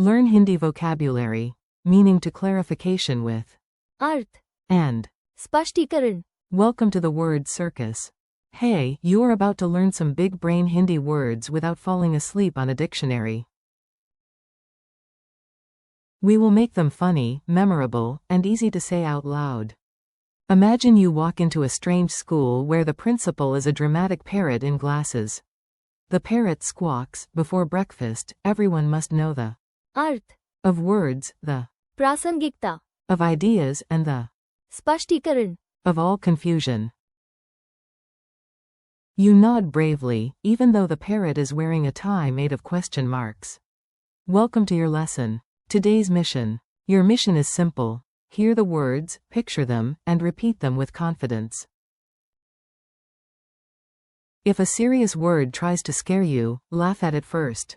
Learn Hindi vocabulary, meaning to clarification with earth, and. स्पष्टीकरण. Welcome to the word circus. Hey, you are about to learn some big brain Hindi words without falling asleep on a dictionary. We will make them funny, memorable, and easy to say out loud. Imagine you walk into a strange school where the principal is a dramatic parrot in glasses. The parrot squawks, before breakfast, everyone must know the earth, of words, the प्रासंगिकता, of ideas, and the स्पष्टीकरण. of all confusion. You nod bravely, even though the parrot is wearing a tie made of question marks. Welcome to your lesson. Today's mission. Your mission is simple. Hear the words, picture them, and repeat them with confidence. If a serious word tries to scare you, laugh at it first.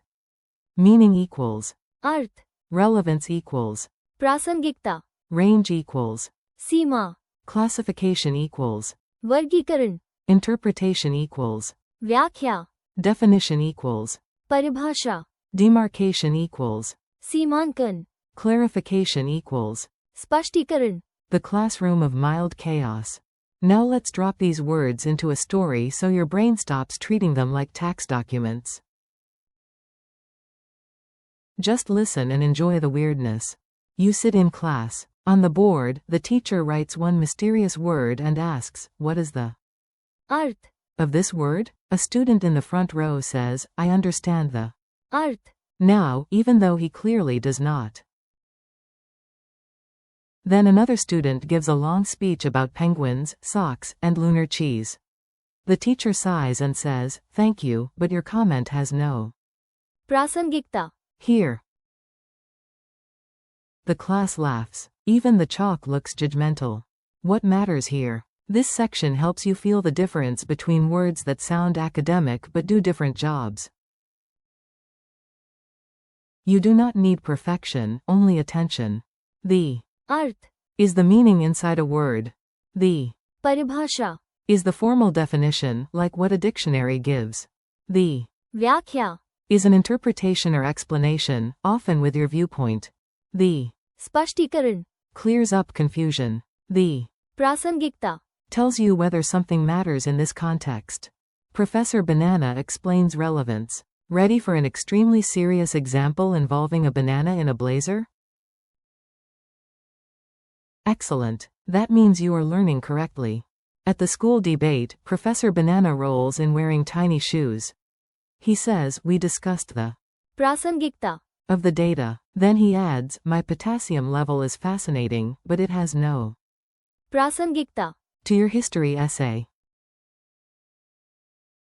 Meaning equals. Earth, Relevance equals. प्रासंगिकता, Range equals. सीमा, Classification equals. वर्गीकरण, Interpretation equals. व्याख्या, Definition equals. परिभाषा, Demarcation equals. सीमांकन, Clarification equals. स्पष्टीकरण. The classroom of mild chaos. Now let's drop these words into a story so your brain stops treating them like tax documents. Just listen and enjoy the weirdness. You sit in class. On the board, the teacher writes one mysterious word and asks, "What is the earth, of this word?" A student in the front row says, "I understand the earth, now," even though he clearly does not. Then another student gives a long speech about penguins, socks, and lunar cheese. The teacher sighs and says, "Thank you, but your comment has no प्रासंगिकता, here." The class laughs. Even the chalk looks judgmental. What matters here? This section helps you feel the difference between words that sound academic but do different jobs. You do not need perfection, only attention. The earth, is the meaning inside a word. The परिभाषा, is the formal definition, like what a dictionary gives. The व्याख्या, is an interpretation or explanation, often with your viewpoint. The स्पष्टीकरण, clears up confusion. The प्रासंगिकता, tells you whether something matters in this context. Professor Banana explains relevance. Ready for an extremely serious example involving a banana in a blazer? Excellent. That means you are learning correctly. At the school debate, Professor Banana rolls in wearing tiny shoes. He says, "We discussed the प्रासंगिकता, of the data." Then he adds, "My potassium level is fascinating, but it has no प्रासंगिकता, to your history essay."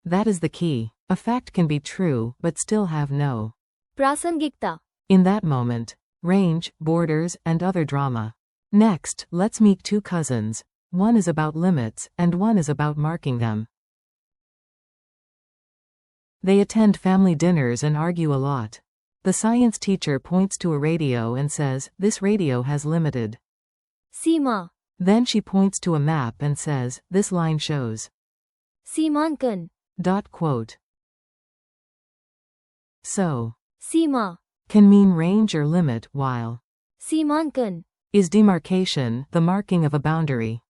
That is the key. A fact can be true, but still have no प्रासंगिकता, in that moment. Range, borders, and other drama. Next, let's meet two cousins. One is about limits, and one is about marking them. They attend family dinners and argue a lot. The science teacher points to a radio and says, "This radio has limited." Seema, Then she points to a map and says, "This line shows." सीमांकन, Quote. So, Seema, can mean range or limit, while सीमांकन, is demarcation, the marking of a boundary.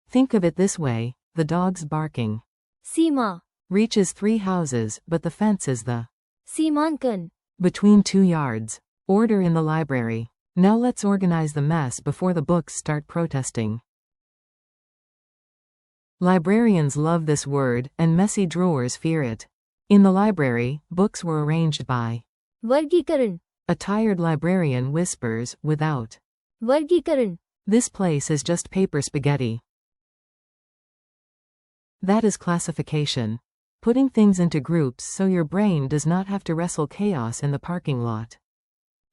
Think of it this way, the dog's barking Seema, reaches 3 houses, but the fence is the सीमांकन, between 2 yards. Order in the library. Now let's organize the mess before the books start protesting. Librarians love this word, and messy drawers fear it. In the library, books were arranged by वर्गीकरण, a tired librarian whispers, "Without वर्गीकरण, this place is just paper spaghetti." That is classification. Putting things into groups so your brain does not have to wrestle chaos in the parking lot.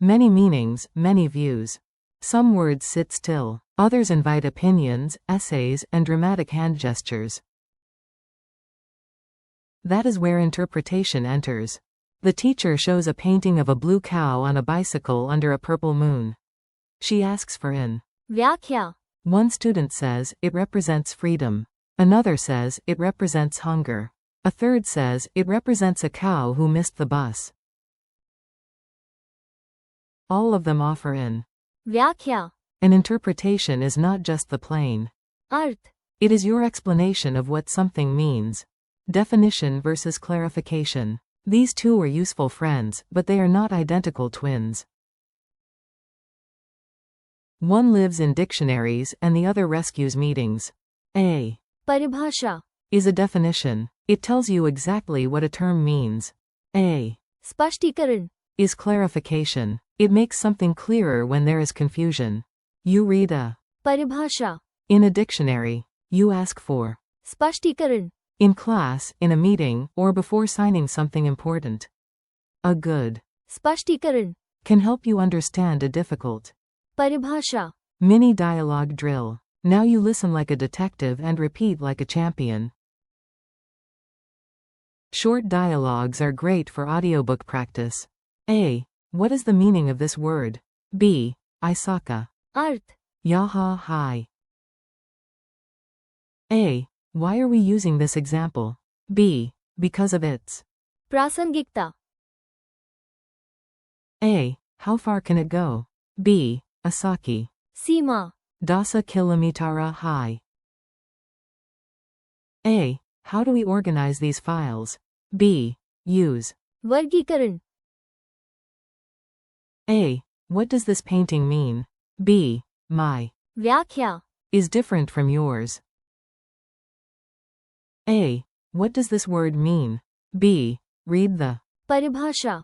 Many meanings, many views. Some words sit still. Others invite opinions, essays, and dramatic hand gestures. That is where interpretation enters. The teacher shows a painting of a blue cow on a bicycle under a purple moon. She asks for an व्याख्या, One student says, "It represents freedom." Another says, "It represents hunger." A third says, "It represents a cow who missed the bus." All of them offer व्याख्या, an interpretation is not just the plain. Earth, It is your explanation of what something means. Definition versus clarification. These two are useful friends, but they are not identical twins. One lives in dictionaries and the other rescues meetings. A परिभाषा, is a definition. It tells you exactly what a term means. A स्पष्टीकरण, is clarification. It makes something clearer when there is confusion. You read a परिभाषा, in a dictionary. You ask for स्पष्टीकरण, in class, in a meeting, or before signing something important. A good स्पष्टीकरण, can help you understand a difficult परिभाषा, mini dialogue drill. Now you listen like a detective and repeat like a champion. Short dialogues are great for audiobook practice. A. What is the meaning of this word? B. Isaka. Earth, Yaha hi. A. Why are we using this example? B. Because of its. प्रासंगिकता, A. How far can it go? B. Asaki. Seema, Dasa kilometara high. A. How do we organize these files? B. Use. वर्गीकरण, A. What does this painting mean? B. My व्याख्या, is different from yours. A. What does this word mean? B. Read the परिभाषा,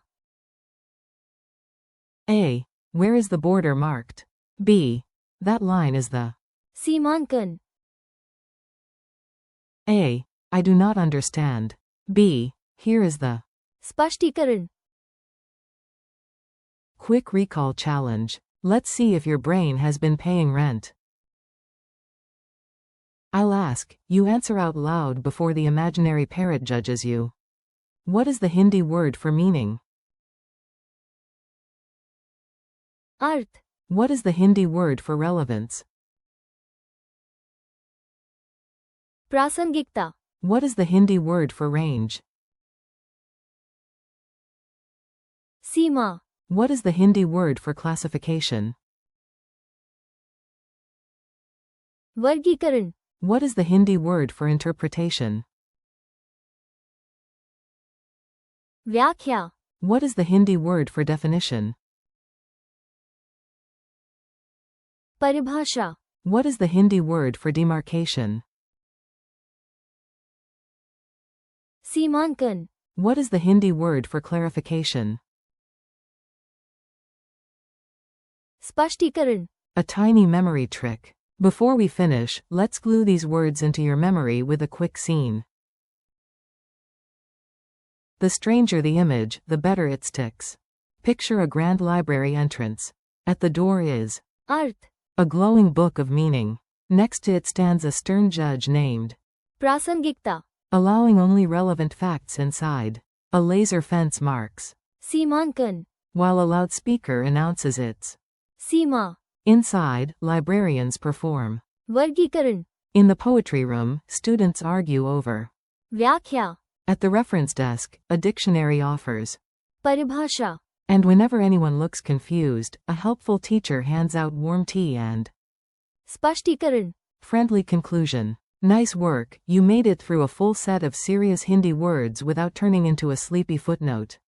A. Where is the border marked? B. That line is the सीमांकन, A. I do not understand. B. Here is the स्पष्टीकरण, quick recall challenge. Let's see if your brain has been paying rent. I'll ask, you answer out loud before the imaginary parrot judges you. What is the Hindi word for meaning? Earth, What is the Hindi word for relevance? प्रासंगिकता, What is the Hindi word for range? Seema, What is the Hindi word for classification? वर्गीकरण, What is the Hindi word for interpretation? व्याख्या, What is the Hindi word for definition? परिभाषा, What is the Hindi word for demarcation? सीमांकन, What is the Hindi word for clarification? स्पष्टीकरण, A tiny memory trick. Before we finish, let's glue these words into your memory with a quick scene. The stranger the image, the better it sticks. Picture a grand library entrance. At the door is earth, a glowing book of meaning. Next to it stands a stern judge named, प्रासंगिकता, allowing only relevant facts inside. A laser fence marks, सीमांकन, while a loudspeaker announces its. Seema, Inside, librarians perform. वर्गीकरण, In the poetry room, students argue over. व्याख्या, At the reference desk, a dictionary offers. परिभाषा, And whenever anyone looks confused, a helpful teacher hands out warm tea and स्पष्टीकरण, friendly conclusion. Nice work, you made it through a full set of serious Hindi words without turning into a sleepy footnote.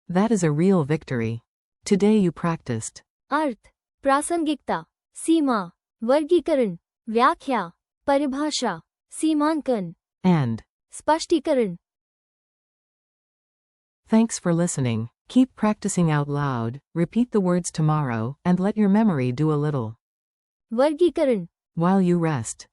That is a real victory. Today you practiced. अर्थ, प्रासंगिकता, सीमा, वर्गीकरण, व्याख्या, परिभाषा, सीमांकन, And स्पष्टीकरण. thanks for listening. Keep practicing out loud, repeat the words tomorrow, and let your memory do a little वर्गीकरण, while you rest.